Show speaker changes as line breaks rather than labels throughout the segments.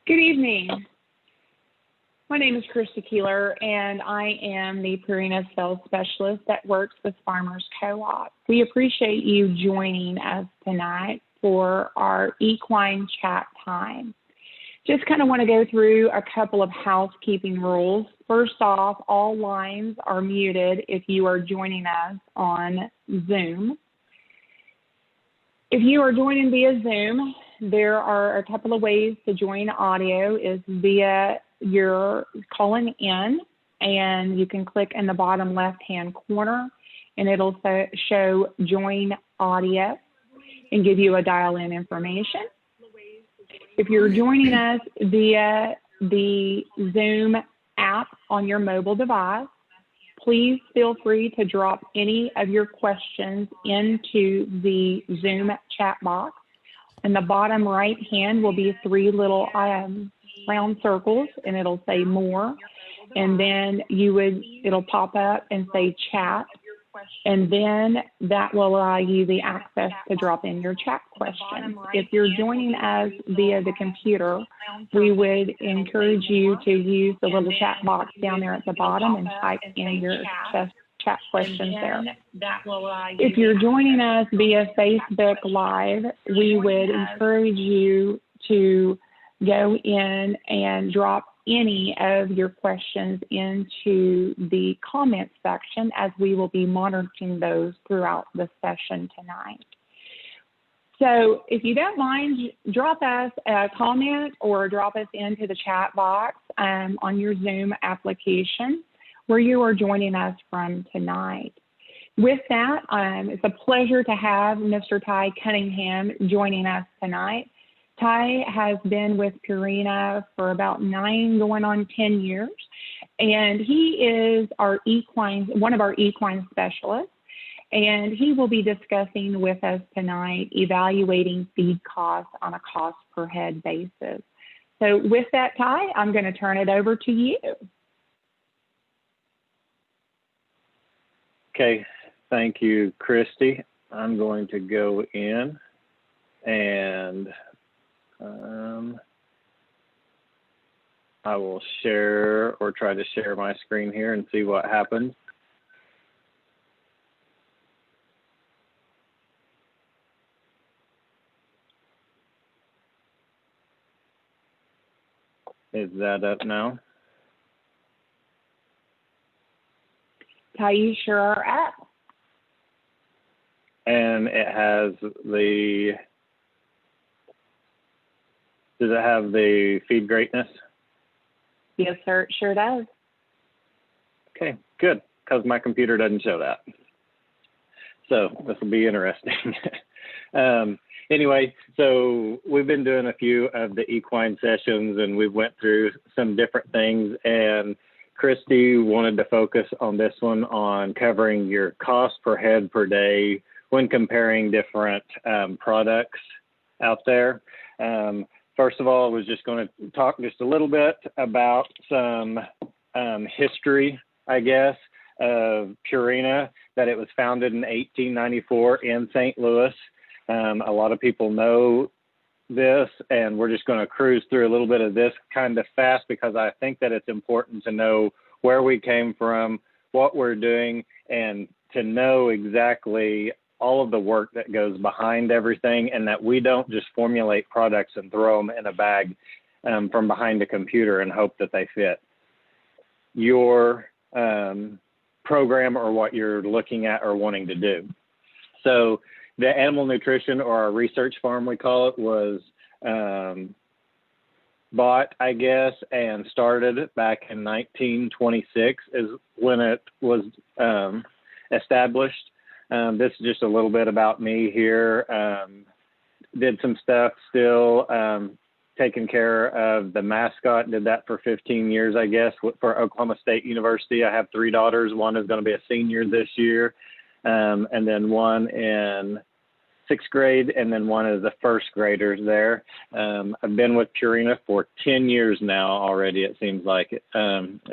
Good evening. My name is Krista Keeler, and I am the Purina Sales Specialist that works with Farmers Co-op. We appreciate you joining us tonight for our equine chat time. Just kind of want to go through a couple of housekeeping rules. First off, all lines are muted if you are joining us on Zoom. If you are joining via Zoom, there are a couple of ways to join audio is via your calling in, and you can click in the bottom left-hand corner, and it'll show join audio and give you a dial-in information. If you're joining us via the Zoom app on your mobile device, please feel free to drop any of your questions into the Zoom chat box. In the bottom right hand will be three little round circles, and it'll say more, and then it'll pop up and say chat, and then that will allow you the access to drop in your chat questions. If you're joining us via the computer, we would encourage you to use the little chat box down there at the bottom and type in your chat questions there. If you're joining us via Facebook Live, we would encourage you to go in and drop any of your questions into the comment section, as we will be monitoring those throughout the session tonight. So if you don't mind, drop us a comment or drop us into the chat box on your Zoom application where you are joining us from tonight. With that, it's a pleasure to have Mr. Ty Cunningham joining us tonight. Ty has been with Purina for about 9 going on 10 years, and he is one of our equine specialists, and he will be discussing with us tonight evaluating feed costs on a cost per head basis. So with that, Ty, I'm going to turn it over to you.
Okay, thank you, Christy. I'm going to go in and I will share or try to share my screen here and see what happens. Is that up now?
Ty, you sure are up.
And it has does it have the feed greatness?
Yes, sir, it sure does.
Okay, good, because my computer doesn't show that. So this will be interesting. Anyway, so we've been doing a few of the equine sessions, and we went through some different things, and Christy wanted to focus on this one on covering your cost per head per day when comparing different products out there. First of all, I was just going to talk just a little bit about some history, I guess, of Purina, that it was founded in 1894 in St. Louis. A lot of people know this, and we're just going to cruise through a little bit of this kind of fast because I think that it's important to know where we came from, what we're doing, and to know exactly all of the work that goes behind everything, and that we don't just formulate products and throw them in a bag from behind a computer and hope that they fit your program or what you're looking at or wanting to do. So the animal nutrition, or our research farm, we call it, was bought, I guess, and started back in 1926 is when it was established. This is just a little bit about me here. Did some stuff still, taking care of the mascot, did that for 15 years, I guess, for Oklahoma State University. I have 3 daughters. One is going to be a senior this year, and then one in 6th grade, and then one of the 1st graders there. I've been with Purina for 10 years now already, it seems like. It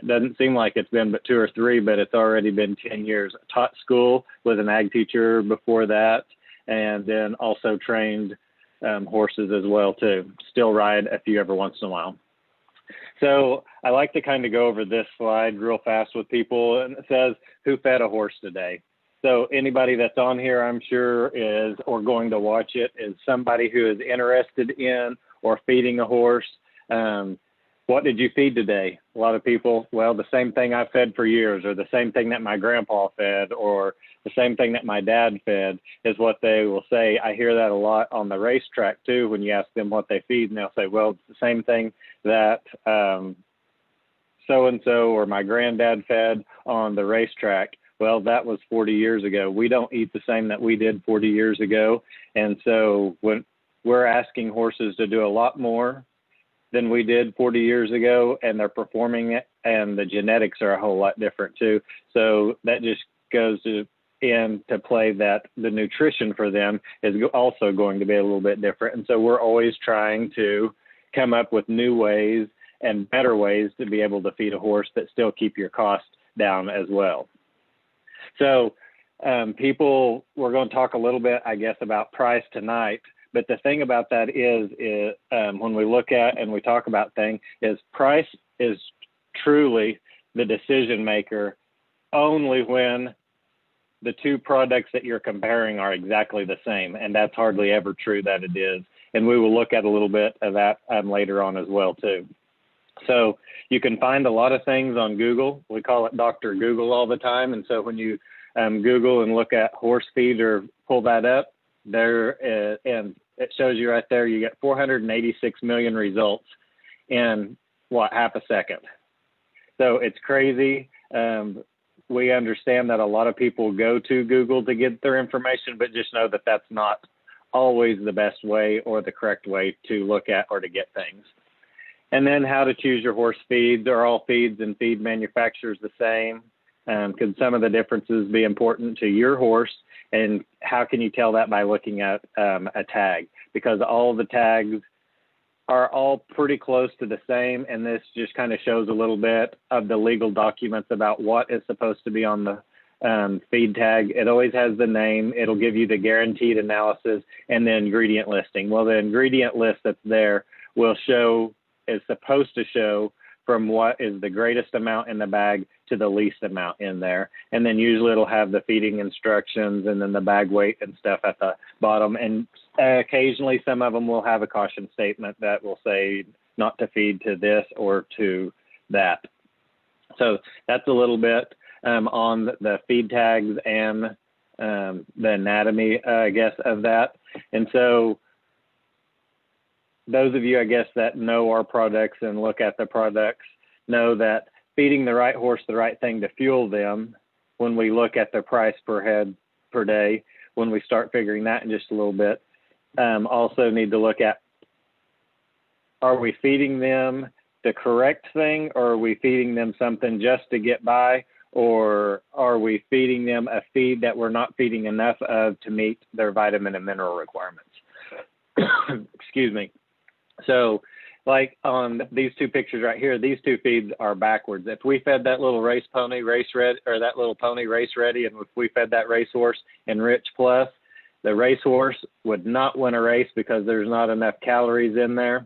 doesn't seem like it's been but 2 or 3, but it's already been 10 years. I taught school, was an ag teacher before that, and then also trained horses as well too. Still ride a few every once in a while. So I like to kind of go over this slide real fast with people, and it says, who fed a horse today? So anybody that's on here, I'm sure is, or going to watch it, is somebody who is interested in or feeding a horse. What did you feed today? A lot of people, well, the same thing I've fed for years, or the same thing that my grandpa fed, or the same thing that my dad fed is what they will say. I hear that a lot on the racetrack too, when you ask them what they feed, and they'll say, well, it's the same thing that so-and-so or my granddad fed on the racetrack. Well, that was 40 years ago. We don't eat the same that we did 40 years ago. And so when we're asking horses to do a lot more than we did 40 years ago, and they're performing it, and the genetics are a whole lot different too. So that just goes into play that the nutrition for them is also going to be a little bit different. And so we're always trying to come up with new ways and better ways to be able to feed a horse but still keep your cost down as well. So we're going to talk a little bit, I guess, about price tonight. But the thing about that is when we look at and we talk about things, is price is truly the decision maker only when the two products that you're comparing are exactly the same. And that's hardly ever true that it is. And we will look at a little bit of that later on as well, too. So you can find a lot of things on Google. We call it Dr. Google all the time. And so when you Google and look at horse feed or pull that up, there and it shows you right there, you get 486 million results in half a second. So it's crazy. We understand that a lot of people go to Google to get their information, but just know that that's not always the best way or the correct way to look at or to get things. And then how to choose your horse feeds. Are all feeds and feed manufacturers the same? Could some of the differences be important to your horse? And how can you tell that by looking at a tag? Because all the tags are all pretty close to the same. And this just kind of shows a little bit of the legal documents about what is supposed to be on the feed tag. It always has the name. It'll give you the guaranteed analysis and the ingredient listing. Well, the ingredient list that's there is supposed to show from what is the greatest amount in the bag to the least amount in there. And then usually it'll have the feeding instructions and then the bag weight and stuff at the bottom. And occasionally some of them will have a caution statement that will say not to feed to this or to that. So that's a little bit on the feed tags and the anatomy, I guess, of that. And so those of you, I guess, that know our products and look at the products know that feeding the right horse the right thing to fuel them, when we look at the price per head per day, when we start figuring that in just a little bit, also need to look at, are we feeding them the correct thing, or are we feeding them something just to get by, or are we feeding them a feed that we're not feeding enough of to meet their vitamin and mineral requirements? Excuse me. So like on these two pictures right here, these two feeds are backwards. If we fed that little race pony race ready, or that little pony race ready, and if we fed that racehorse Enrich Plus, the racehorse would not win a race because there's not enough calories in there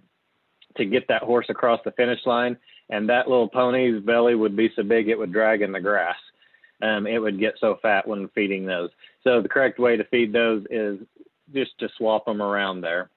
to get that horse across the finish line. And that little pony's belly would be so big it would drag in the grass. It would get so fat when feeding those. So the correct way to feed those is just to swap them around there.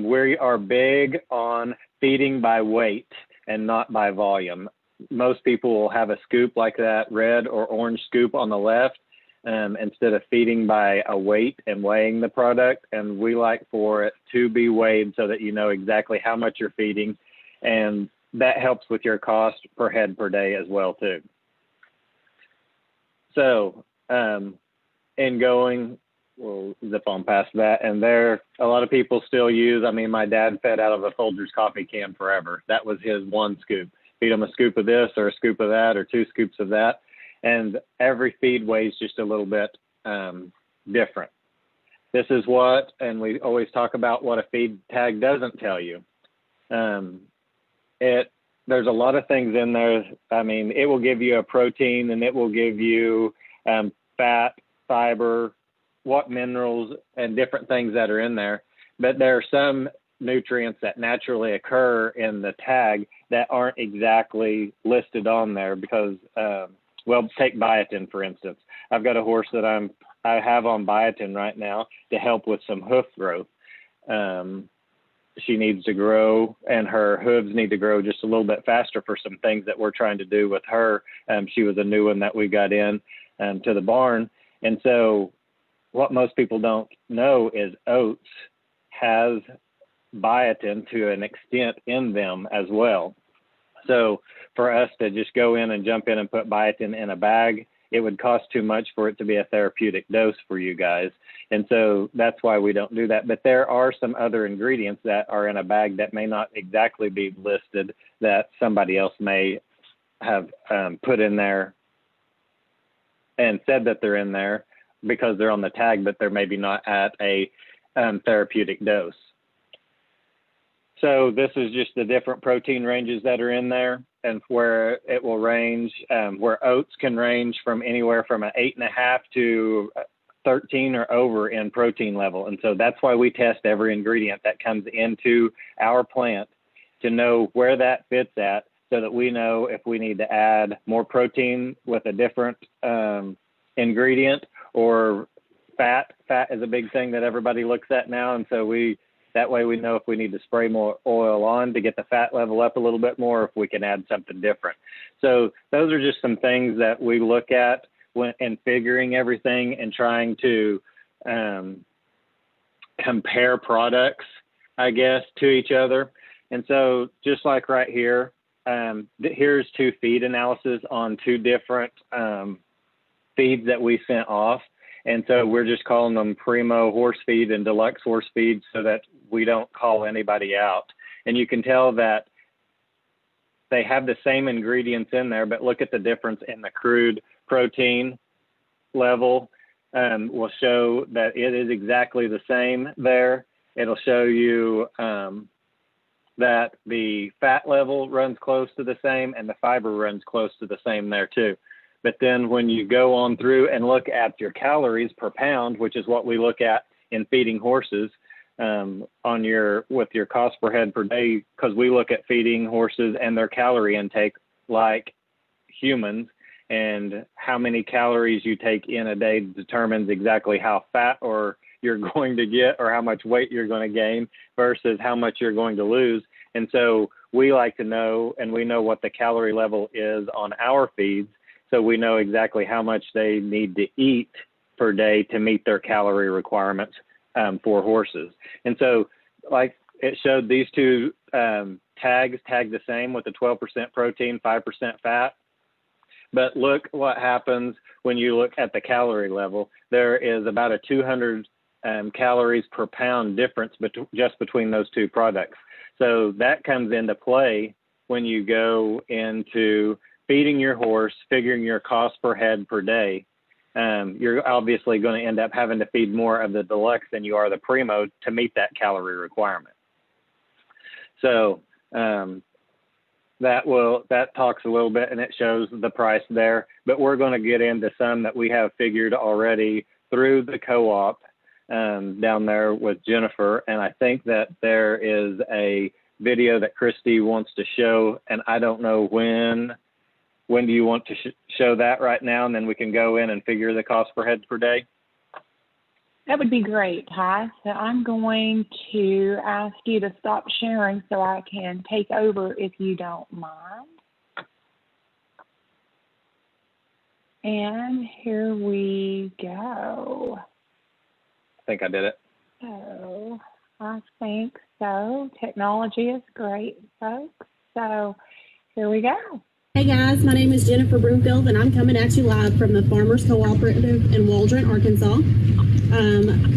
We are big on feeding by weight and not by volume. Most people will have a scoop like that red or orange scoop on the left instead of feeding by a weight and weighing the product. And we like for it to be weighed so that you know exactly how much you're feeding. And that helps with your cost per head per day as well, too. So we'll zip on past that. And there, a lot of people still use, my dad fed out of a Folgers coffee can forever. That was his one scoop. Feed him a scoop of this or a scoop of that or two scoops of that. And every feed weighs just a little bit different. This is what, and we always talk about what a feed tag doesn't tell you. There's a lot of things in there. It will give you a protein and it will give you fat, fiber, what minerals and different things that are in there, but there are some nutrients that naturally occur in the tag that aren't exactly listed on there because, well, take biotin, for instance. I've got a horse that I have on biotin right now to help with some hoof growth. She needs to grow, and her hooves need to grow just a little bit faster for some things that we're trying to do with her. She was a new one that we got in to the barn. And so what most people don't know is oats has biotin to an extent in them as well. So for us to just go in and jump in and put biotin in a bag, it would cost too much for it to be a therapeutic dose for you guys. And so that's why we don't do that. But there are some other ingredients that are in a bag that may not exactly be listed that somebody else may have put in there and said that they're in there because they're on the tag, but they're maybe not at a therapeutic dose. So this is just the different protein ranges that are in there, and where it will range, where oats can range from anywhere from an 8.5 to 13 or over in protein level. And so that's why we test every ingredient that comes into our plant to know where that fits at, so that we know if we need to add more protein with a different ingredient, or fat. Fat is a big thing that everybody looks at now. And so that way we know if we need to spray more oil on to get the fat level up a little bit more, if we can add something different. So those are just some things that we look at when and figuring everything and trying to compare products, I guess, to each other. And so just like right here, here's two feed analysis on two different feeds that we sent off. And so we're just calling them Primo horse feed and Deluxe horse feed so that we don't call anybody out. And you can tell that they have the same ingredients in there, but look at the difference in the crude protein level. Will show that it is exactly the same there. It'll show you that the fat level runs close to the same and the fiber runs close to the same there too. But then when you go on through and look at your calories per pound, which is what we look at in feeding horses, with your cost per head per day, because we look at feeding horses and their calorie intake like humans, and how many calories you take in a day determines exactly how fat or you're going to get or how much weight you're going to gain versus how much you're going to lose. And so we like to know, and we know what the calorie level is on our feeds, so we know exactly how much they need to eat per day to meet their calorie requirements for horses. And so like it showed, these two tags tag the same with the 12% protein, 5% fat. But look what happens when you look at the calorie level. There is about a 200 calories per pound difference just between those two products. So that comes into play when you go into feeding your horse, figuring your cost per head per day. You're obviously going to end up having to feed more of the Deluxe than you are the Primo to meet that calorie requirement. So that talks a little bit, and it shows the price there. But we're going to get into some that we have figured already through the co-op down there with Jennifer. And I think that there is a video that Christy wants to show, and I don't know when do you want to show that right now, and then we can go in and figure the cost per head per day?
That would be great, Ty. So I'm going to ask you to stop sharing so I can take over if you don't mind. And here we go.
I think I did it.
So I think so. Technology is great, folks. So here we go.
Hey guys, my name is Jennifer Broomfield, and I'm coming at you live from the Farmers Cooperative in Waldron, Arkansas.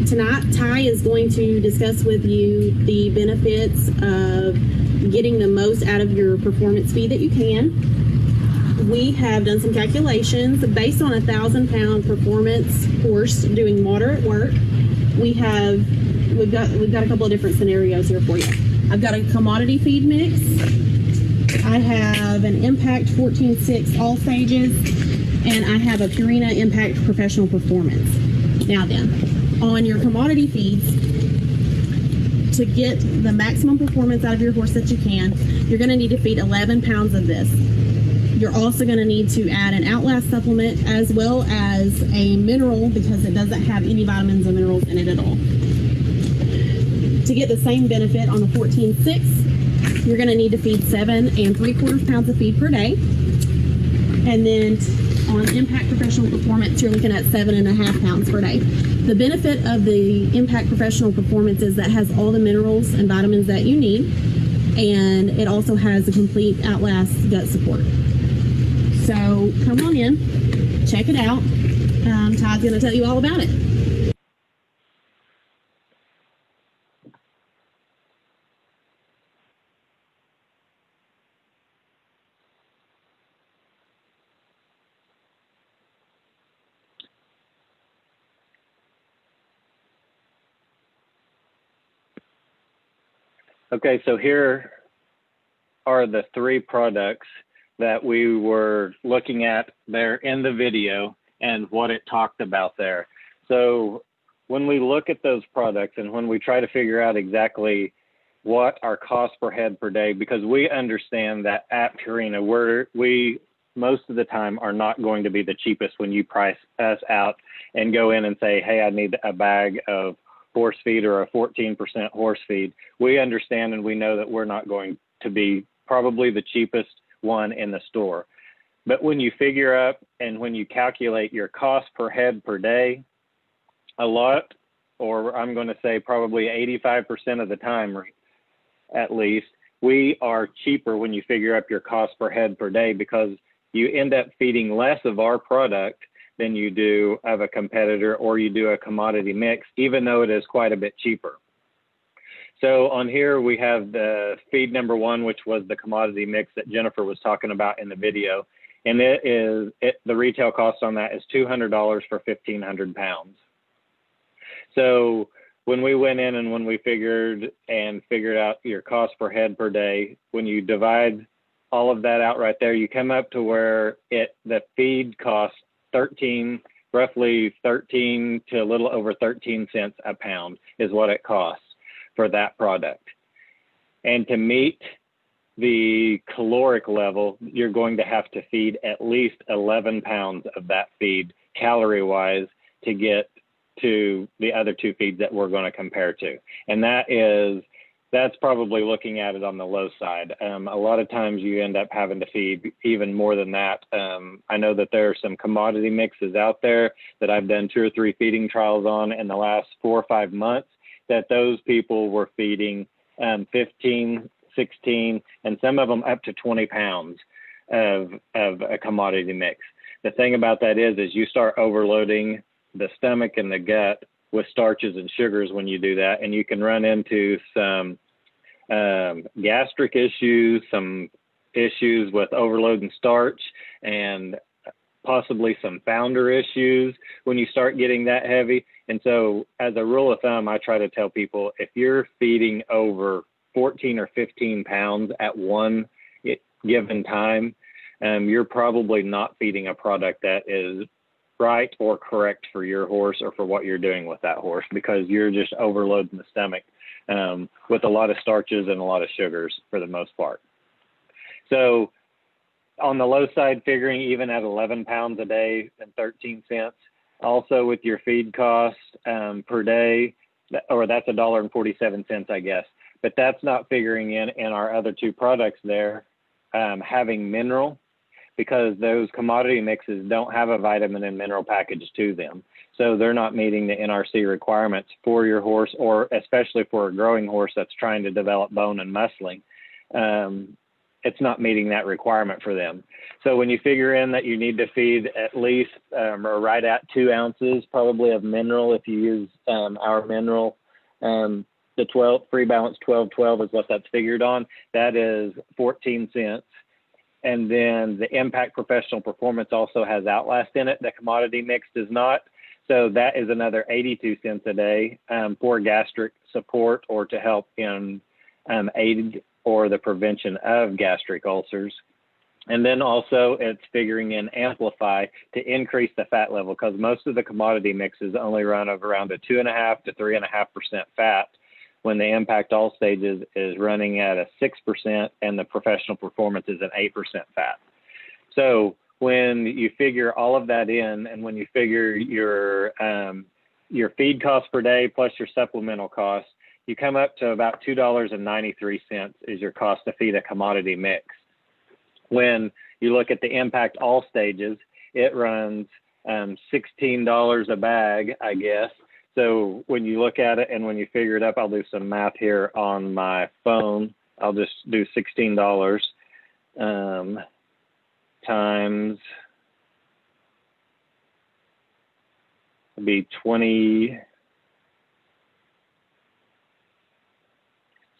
Tonight, Ty is going to discuss with you the benefits of getting the most out of your performance feed that you can. We have done some calculations based on a 1,000-pound performance horse doing moderate work. We've got a couple of different scenarios here for you. I've got a commodity feed mix. I have an Impact 14.6 all stages, and I have a Purina Impact Professional Performance. Now then, On your commodity feeds, to get the maximum performance out of your horse that you can, you're going to need to feed 11 pounds of this. You're also going to need to add an Outlast supplement as well as a mineral, because it doesn't have any vitamins or minerals in it at all. To get the same benefit on the 14.6, you're going to need to feed 7 3/4 pounds of feed per day. And then on Impact Professional Performance, you're looking at 7.5 pounds per day. The benefit of the Impact Professional Performance is that it has all the minerals and vitamins that you need, and it also has a complete Outlast gut support. So come on in, check it out. Todd's going to tell you all about it.
Okay, so here are the 3 products that we were looking at there in the video and what it talked about there. So when we look at those products and when we try to figure out exactly what our cost per head per day, because we understand that at Purina, we most of the time are not going to be the cheapest when you price us out and go in and say, hey, I need a bag of horse feed or a 14% horse feed. We understand and we know that we're not going to be probably the cheapest one in the store. But when you figure up and when you calculate your cost per head per day, a lot, or I'm going to say probably 85% of the time, at least, we are cheaper when you figure up your cost per head per day, because you end up feeding less of our product than you do of a competitor, or you do a commodity mix, even though it is quite a bit cheaper. So on here, we have the feed number 1, which was the commodity mix that Jennifer was talking about in the video. And the retail cost on that is $200 for 1,500 pounds. So when we went in and when we figured out your cost per head per day, when you divide all of that out right there, you come up to where the feed costs roughly 13 to a little over 13 cents a pound is what it costs for that product. And to meet the caloric level, you're going to have to feed at least 11 pounds of that feed calorie wise to get to the other 2 feeds that we're going to compare to. And that's probably looking at it on the low side. A lot of times you end up having to feed even more than that. I know that there are some commodity mixes out there that I've done 2 or 3 feeding trials on in the last 4 or 5 months, that those people were feeding 15, 16, and some of them up to 20 pounds of a commodity mix. The thing about that is you start overloading the stomach and the gut with starches and sugars when you do that, and you can run into some gastric issues, some issues with overloading starch, and possibly some founder issues when you start getting that heavy. And so as a rule of thumb, I try to tell people, if you're feeding over 14 or 15 pounds at one given time, you're probably not feeding a product that is right or correct for your horse or for what you're doing with that horse, because you're just overloading the stomach with a lot of starches and a lot of sugars for the most part. So on the low side, figuring even at 11 pounds a day and 13 cents, also with your feed cost per day, or that's $1.47, I guess, but that's not figuring in our other 2 products there, having mineral, because those commodity mixes don't have a vitamin and mineral package to them. So they're not meeting the NRC requirements for your horse, or especially for a growing horse that's trying to develop bone and muscling. It's not meeting that requirement for them. So when you figure in that you need to feed at least or right at 2 ounces probably of mineral, if you use our mineral, the Free Balance 1212 is what that's figured on. That is 14 cents. And then the Impact Professional Performance also has Outlast in it. The commodity mix does not. So that is another 82 cents a day for gastric support, or to help in aid or the prevention of gastric ulcers. And then also it's figuring in amplify to increase the fat level, because most of the commodity mixes only run of around a 2.5 to 3.5% fat, when the impact all stages is running at a 6% and the professional performance is an 8% fat. So when you figure all of that in, and when you figure your feed cost per day plus your supplemental cost, you come up to about $2.93 is your cost to feed a commodity mix. When you look at the impact all stages, it runs $16 a bag, I guess. So when you look at it and when you figure it up, I'll do some math here on my phone. I'll just do $16 times, it'd be 20.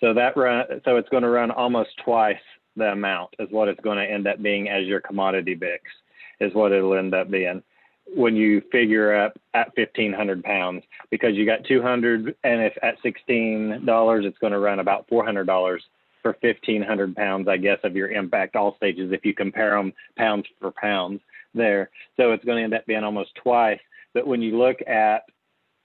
So so it's going to run almost twice the amount is what it's going to end up being as your commodity mix, is what it'll end up being when you figure up at 1,500 pounds, because you got 200, and if at $16, it's going to run about $400 for 1,500 pounds, I guess, of your impact all stages, if you compare them pounds for pounds there. So it's going to end up being almost twice. But when you look at,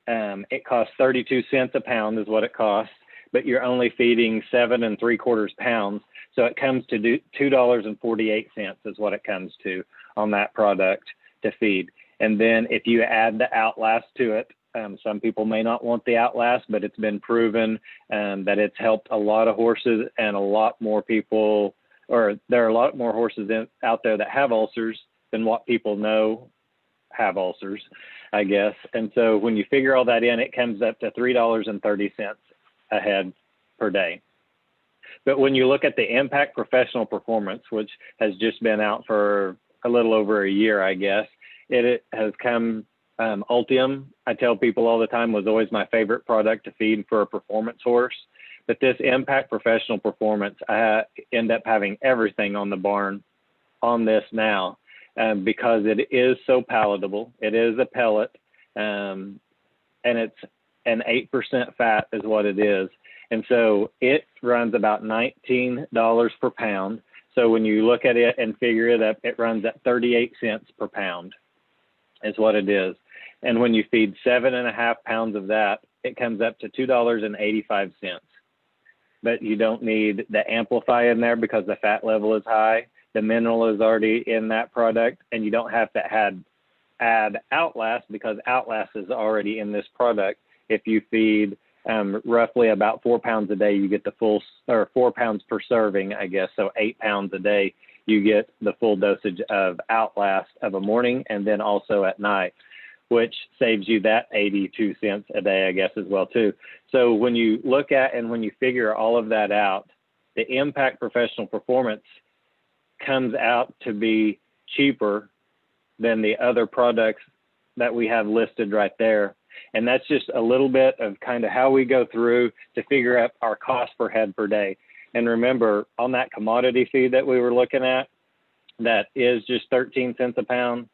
it costs 32 cents a pound is what it costs, but you're only feeding 7 3/4 pounds. So it comes to $2.48 is what it comes to on that product to feed. And then if you add the Outlast to it, some people may not want the Outlast, but it's been proven that it's helped a lot of horses, and a lot more people, or there are a lot more horses out there that have ulcers than what people know have ulcers, I guess. And so when you figure all that in, it comes up to $3.30 a head per day. But when you look at the Impact Professional Performance, which has just been out for a little over a year, I guess, it has come, Ultium, I tell people all the time, was always my favorite product to feed for a performance horse. But this Impact Professional Performance, I end up having everything on the barn on this now, because it is so palatable. It is a pellet, and it's an 8% fat is what it is. And so it runs about $19 per pound. So when you look at it and figure it up, it runs at 38 cents per pound is what it is. And when you feed 7.5 pounds of that, it comes up to $2.85. But you don't need the Amplify in there because the fat level is high. The mineral is already in that product, and you don't have to add Outlast because Outlast is already in this product. If you feed roughly about 4 pounds a day, you get the full, or 4 pounds per serving, I guess. So 8 pounds a day, you get the full dosage of Outlast of a morning and then also at night, which saves you that 82 cents a day, I guess, as well, too. So when you look at and when you figure all of that out, the Impact Professional Performance comes out to be cheaper than the other products that we have listed right there. And that's just a little bit of kind of how we go through to figure out our cost per head per day. And remember, on that commodity feed that we were looking at, that is just 13 cents a pound.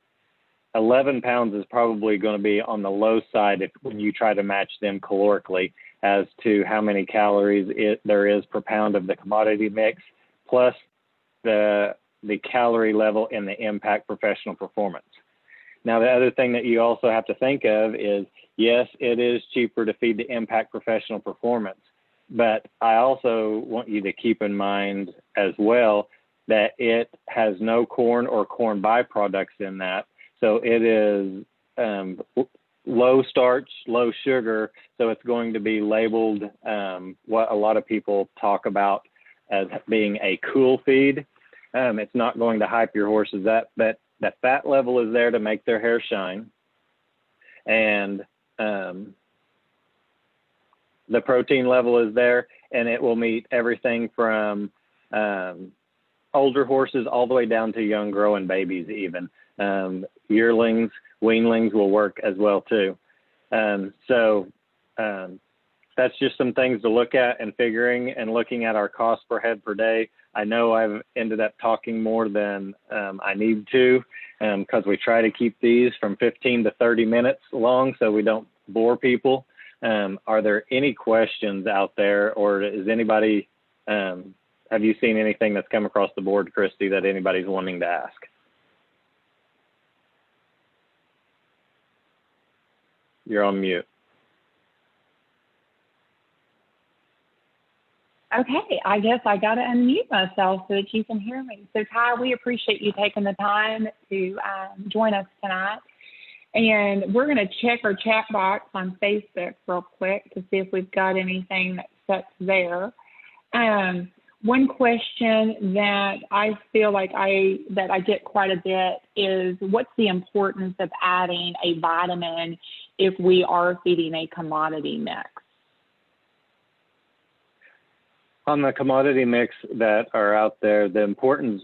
11 pounds is probably going to be on the low side when you try to match them calorically as to how many calories there is per pound of the commodity mix, plus the calorie level in the Impact Professional Performance. Now, the other thing that you also have to think of is, yes, it is cheaper to feed the Impact Professional Performance, but I also want you to keep in mind as well that it has no corn or corn byproducts in that. So it is low starch, low sugar. So it's going to be labeled what a lot of people talk about as being a cool feed. It's not going to hype your horses up, but the fat level is there to make their hair shine. And the protein level is there, and it will meet everything from older horses all the way down to young growing babies even. Yearlings, weanlings will work as well too. So that's just some things to look at and figuring and looking at our cost per head per day. I know I've ended up talking more than I need to because we try to keep these from 15 to 30 minutes long so we don't bore people. Are there any questions out there, or is anybody have you seen anything that's come across the board, Christy, that anybody's wanting to ask? You're on mute.
Okay, I guess I got to unmute myself so that you can hear me. So, Ty, we appreciate you taking the time to join us tonight. And we're going to check our chat box on Facebook real quick to see if we've got anything that's there. One question that I feel like I get quite a bit is, what's the importance of adding a vitamin if we are feeding a commodity mix?
On the commodity mix that are out there, the importance,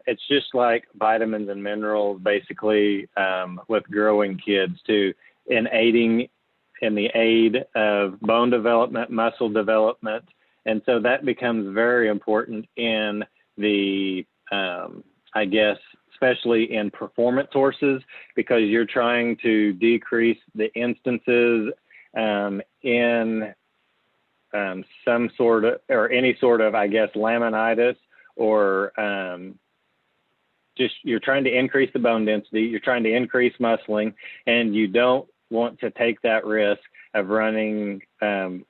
it's just like vitamins and minerals, basically, with growing kids too, in aiding in the aid of bone development, muscle development. And so that becomes very important in the, I guess, especially in performance horses, because you're trying to decrease the instances in some sort of, or any sort of, I guess, laminitis, or just you're trying to increase the bone density, you're trying to increase muscling, and you don't want to take that risk of running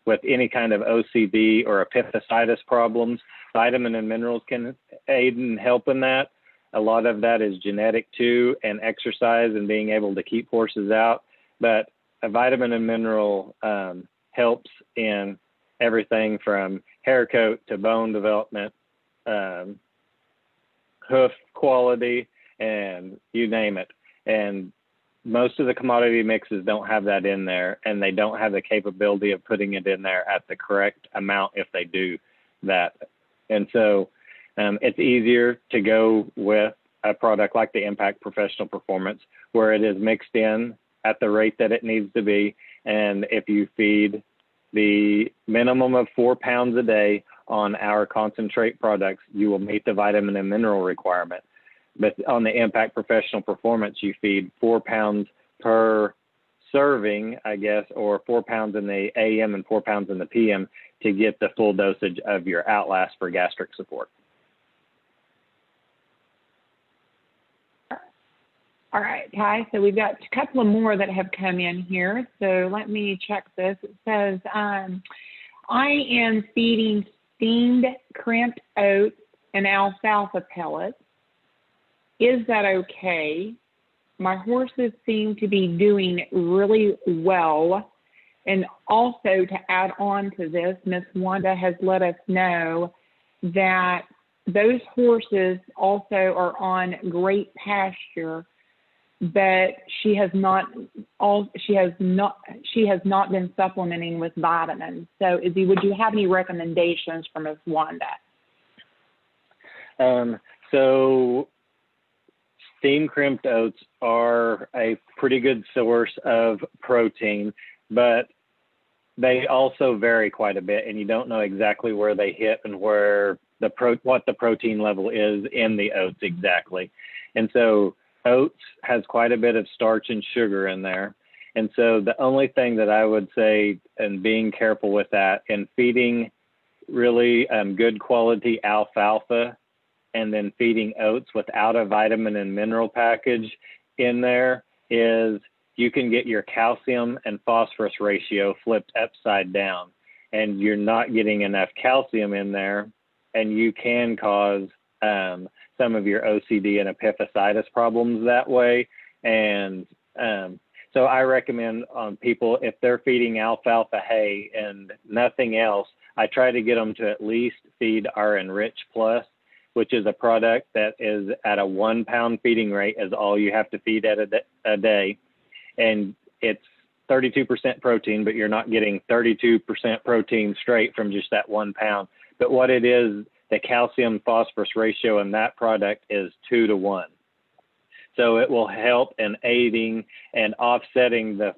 with any kind of OCD or epiphysitis problems. Vitamin and minerals can aid and help in that. A lot of that is genetic too, and exercise and being able to keep horses out. But a vitamin and mineral helps in everything from hair coat to bone development, hoof quality, and you name it. And most of the commodity mixes don't have that in there, and they don't have the capability of putting it in there at the correct amount if they do that. And so it's easier to go with a product like the Impact Professional Performance, where it is mixed in at the rate that it needs to be. And if you feed the minimum of 4 pounds a day on our concentrate products, you will meet the vitamin and mineral requirement. But on the Impact Professional Performance, you feed 4 pounds per serving, I guess, or 4 pounds in the AM and 4 pounds in the PM to get the full dosage of your Outlast for gastric support.
All right, Ty, so we've got a couple of more that have come in here. So let me check this. It says, I am feeding steamed crimped oats and alfalfa pellets. Is that okay? My horses seem to be doing really well. And also, to add on to this, Miss Wanda has let us know that those horses also are on great pasture, but she has not been supplementing with vitamins. So, Izzy, would you have any recommendations from Ms. Wanda?
So steam crimped oats are a pretty good source of protein, but they also vary quite a bit, and you don't know exactly where they hit and where what the protein level is in the oats exactly. And so oats has quite a bit of starch and sugar in there. And so the only thing that I would say, and being careful with that, and feeding really good quality alfalfa and then feeding oats without a vitamin and mineral package in there, is you can get your calcium and phosphorus ratio flipped upside down, and you're not getting enough calcium in there, and you can cause some of your OCD and epiphysitis problems that way. And so I recommend on people, if they're feeding alfalfa hay and nothing else, I try to get them to at least feed our Enrich Plus, which is a product that is at a 1 pound feeding rate is all you have to feed at a day. And it's 32% protein, but you're not getting 32% protein straight from just that 1 pound. But what it is, the calcium phosphorus ratio in that product is 2 to 1. So it will help in aiding and offsetting the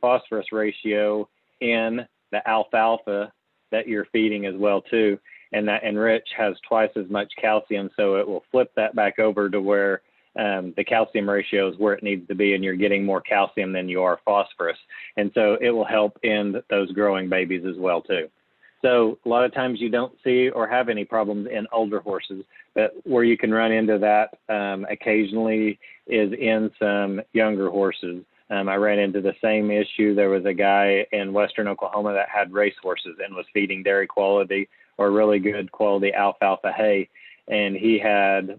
phosphorus ratio in the alfalfa that you're feeding as well too. And that Enrich has twice as much calcium, so it will flip that back over to where the calcium ratio is where it needs to be, and you're getting more calcium than you are phosphorus. And so it will help in those growing babies as well too. So a lot of times you don't see or have any problems in older horses, but where you can run into that occasionally is in some younger horses. I ran into the same issue. There was a guy in Western Oklahoma that had race horses and was feeding dairy quality or really good quality alfalfa hay. And he had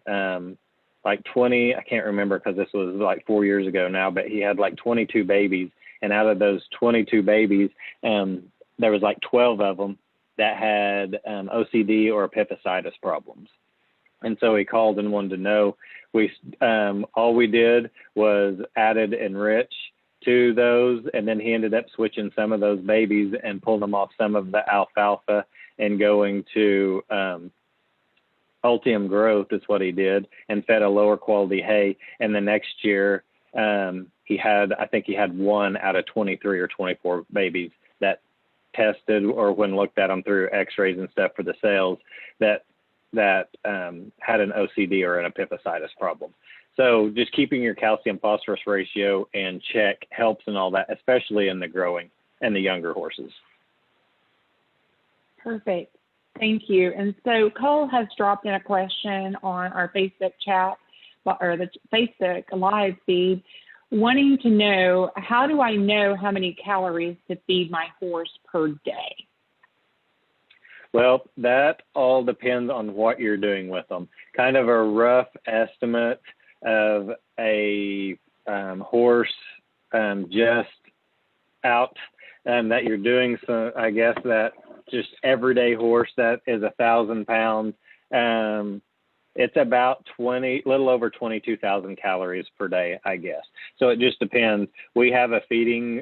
like 20, I can't remember because this was like 4 years ago now, but he had like 22 babies. And out of those 22 babies, there was like 12 of them that had OCD or epiphysitis problems. And so he called and wanted to know. All we did was added enrich to those, and then he ended up switching some of those babies and pulling them off some of the alfalfa and going to Ultium growth is what he did, and fed a lower quality hay. And the next year, I think he had 1 out of 23 or 24 babies that tested, or when looked at them through x-rays and stuff for the cells, that had an OCD or an epiphysitis problem. So just keeping your calcium phosphorus ratio in check helps in all that, especially in the growing and the younger horses.
Perfect. Thank you. And so Cole has dropped in a question on our Facebook chat or the Facebook live feed, wanting to know, how do I know how many calories to feed my horse per day?
Well, that all depends on what you're doing with them. Kind of a rough estimate of a horse just out that you're doing. So I guess that just everyday horse that is 1,000 pounds, it's about little over 22,000 calories per day, I guess. So it just depends. We have a feeding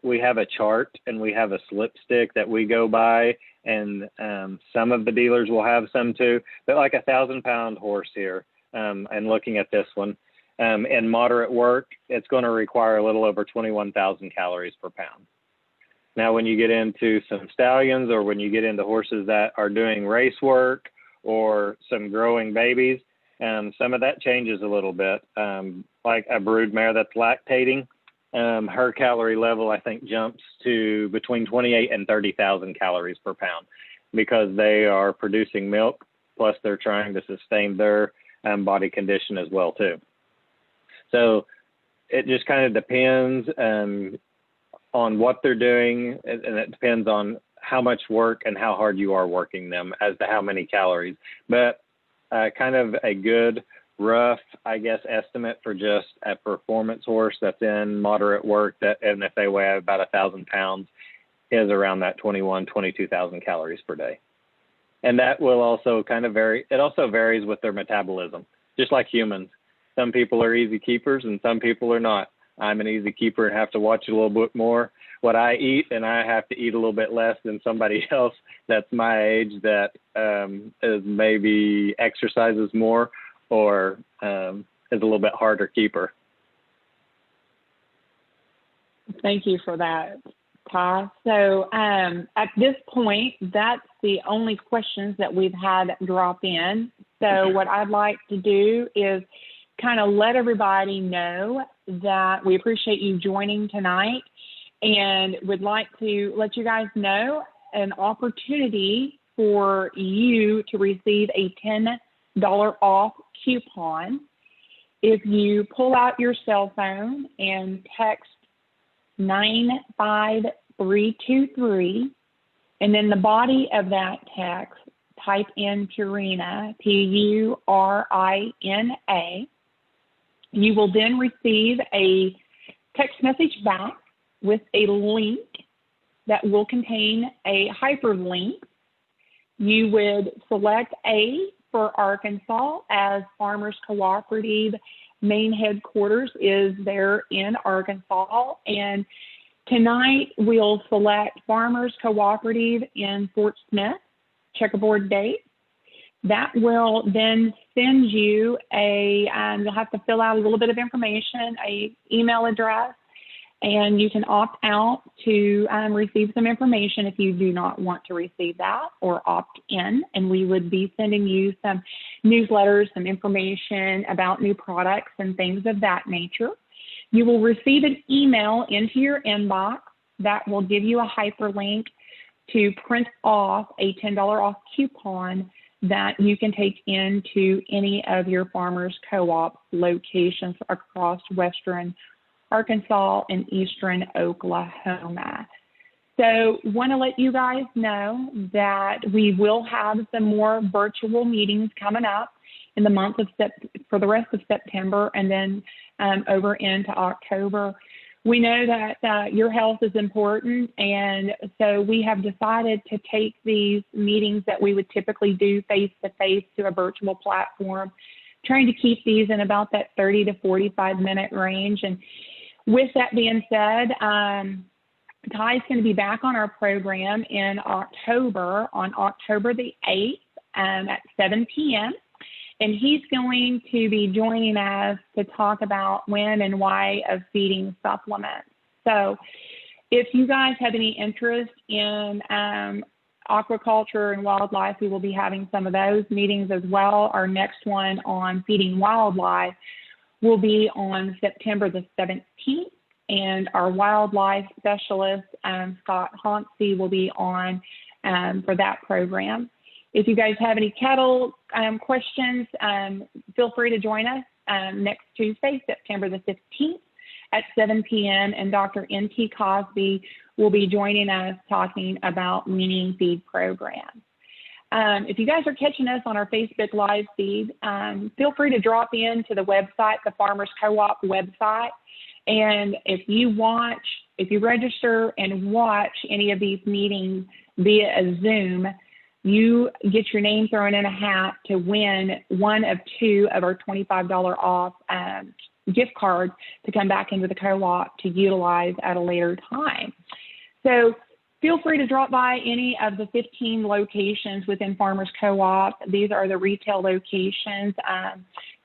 we have a chart and we have a slip stick that we go by, and some of the dealers will have some too, but like 1,000-pound horse here, and looking at this one, in moderate work, it's going to require a little over 21,000 calories per pound. Now, when you get into some stallions, or when you get into horses that are doing race work or some growing babies, some of that changes a little bit. Like a brood mare that's lactating, her calorie level, I think, jumps to between 28 and 30,000 calories per pound, because they are producing milk, plus they're trying to sustain their body condition as well too. So it just kind of depends on what they're doing, and it depends on how much work and how hard you are working them as to how many calories. But kind of a good rough, I guess, estimate for just a performance horse that's in moderate work, and if they weigh about 1,000 pounds, is around that 22,000 calories per day. And that will also kind of vary. It also varies with their metabolism, just like humans. Some people are easy keepers and some people are not. I'm an easy keeper and have to watch a little bit more what I eat, and I have to eat a little bit less than somebody else that's my age that is maybe exercises more or is a little bit harder keeper.
Thank you for that, Ty. So at this point, that's the only questions that we've had drop in. So what I'd like to do is kind of let everybody know that we appreciate you joining tonight, and would like to let you guys know an opportunity for you to receive a $10 off coupon if you pull out your cell phone and text 95323, and in the body of that text type in Purina, Purina. You will then receive a text message back with a link that will contain a hyperlink. You would select A for Arkansas, as Farmers Cooperative main headquarters is there in Arkansas. And tonight we'll select Farmers Cooperative in Fort Smith, checkerboard date. That will then send you you'll have to fill out a little bit of information, a email address, and you can opt out to receive some information if you do not want to receive that, or opt in, and we would be sending you some newsletters, some information about new products and things of that nature. You will receive an email into your inbox that will give you a hyperlink to print off a $10 off coupon that you can take into any of your Farmers Co-op locations across Western Arkansas and Eastern Oklahoma. So want to let you guys know that we will have some more virtual meetings coming up in the month of for the rest of September, and then over into October. We know that your health is important, and so we have decided to take these meetings that we would typically do face-to-face to a virtual platform, trying to keep these in about that 30 to 45-minute range. And with that being said, Ty is going to be back on our program in October, on October the 8th at 7 p.m., and he's going to be joining us to talk about when and why of feeding supplements. So if you guys have any interest in aquaculture and wildlife, we will be having some of those meetings as well. Our next one on feeding wildlife will be on September the 17th, and our wildlife specialist, Scott Hauncey, will be on for that program. If you guys have any cattle questions, feel free to join us next Tuesday, September the 15th at 7 p.m. And Dr. N.T. Cosby will be joining us talking about weaning feed programs. If you guys are catching us on our Facebook Live feed, feel free to drop in to the website, the Farmers Co-op website. And if you register and watch any of these meetings via a Zoom, you get your name thrown in a hat to win one of two of our $25 off gift cards to come back into the co-op to utilize at a later time. So feel free to drop by any of the 15 locations within Farmers Co-op. These are the retail locations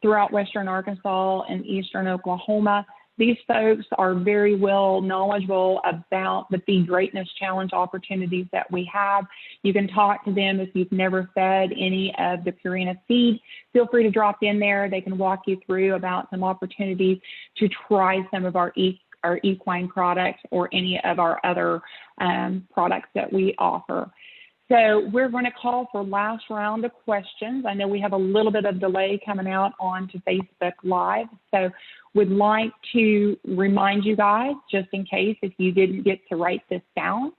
throughout Western Arkansas and Eastern Oklahoma. These folks are very well knowledgeable about the Feed Greatness Challenge opportunities that we have. You can talk to them if you've never fed any of the Purina feed. Feel free to drop in there. They can walk you through about some opportunities to try some of our equine products or any of our other products that we offer. So we're going to call for last round of questions. I know we have a little bit of delay coming out onto Facebook Live. So would like to remind you guys, just in case if you didn't get to write this down,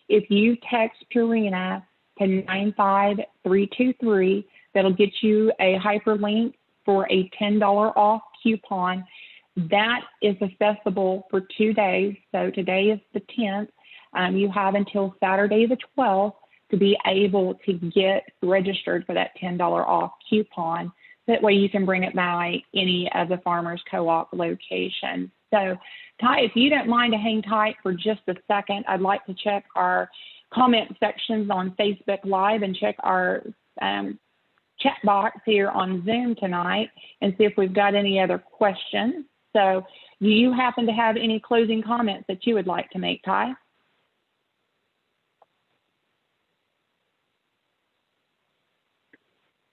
if you text Purina to 95323, that'll get you a hyperlink for a $10 off coupon. That is accessible for 2 days. So today is the 10th. You have until Saturday the 12th to be able to get registered for that $10 off coupon. That way you can bring it by any of the Farmers Co-op locations. So, Ty, if you don't mind to hang tight for just a second, I'd like to check our comment sections on Facebook Live and check our chat box here on Zoom tonight and see if we've got any other questions. So do you happen to have any closing comments that you would like to make, Ty?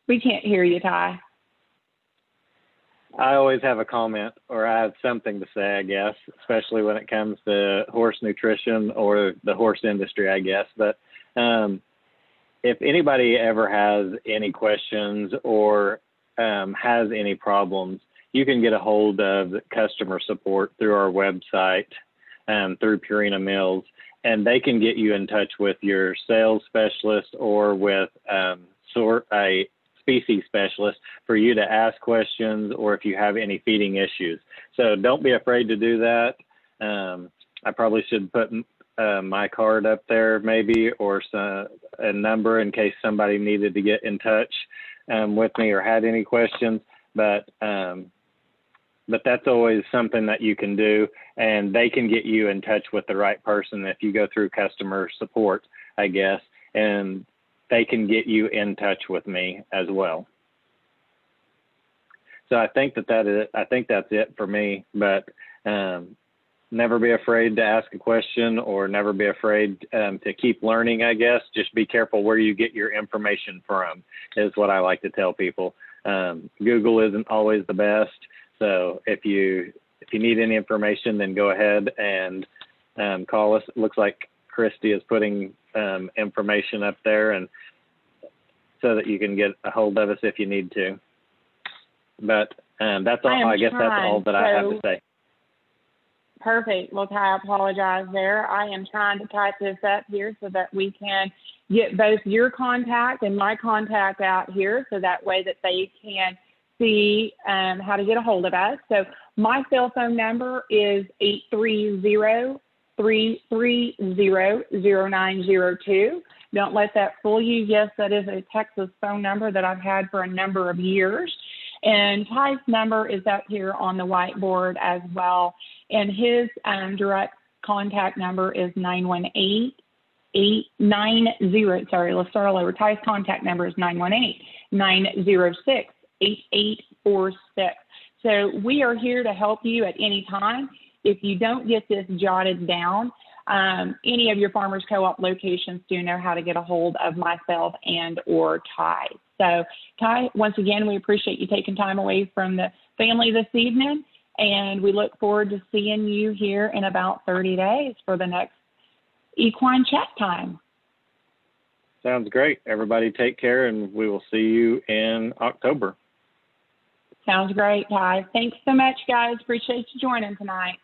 We can't hear you, Ty.
I always have a comment, or I have something to say, I guess, especially when it comes to horse nutrition or the horse industry, I guess. But if anybody ever has any questions or has any problems, you can get a hold of customer support through our website, through Purina Mills, and they can get you in touch with your sales specialist or with a species specialist for you to ask questions or if you have any feeding issues. So don't be afraid to do that. I probably should put my card up there maybe, or a number in case somebody needed to get in touch with me or had any questions. But that's always something that you can do, and they can get you in touch with the right person if you go through customer support, I guess, and they can get you in touch with me as well. So I think that's it for me, but never be afraid to ask a question or never be afraid to keep learning, I guess. Just be careful where you get your information from is what I like to tell people. Google isn't always the best. So if you need any information, then go ahead and call us. It looks like Christy is putting information up there, and so that you can get a hold of us if you need to. But that's all. I guess that's all that I have to say.
Perfect. Well, Ty, I apologize there. I am trying to type this up here so that we can get both your contact and my contact out here, so that way that they can see how to get a hold of us. So my cell phone number is 830-330-0902. Don't let that fool you. Yes, that is a Texas phone number that I've had for a number of years. And Ty's number is up here on the whiteboard as well. And his direct contact number is 918-890. Sorry, let's start all over. Ty's contact number is 918-906-8846. So we are here to help you at any time. If you don't get this jotted down, any of your Farmers Co-op locations do know how to get a hold of myself and or Ty. So Ty, once again, we appreciate you taking time away from the family this evening, and we look forward to seeing you here in about 30 days for the next equine chat time.
Sounds great. Everybody take care, and we will see you in October.
Sounds great, Ty. Thanks so much, guys. Appreciate you joining tonight.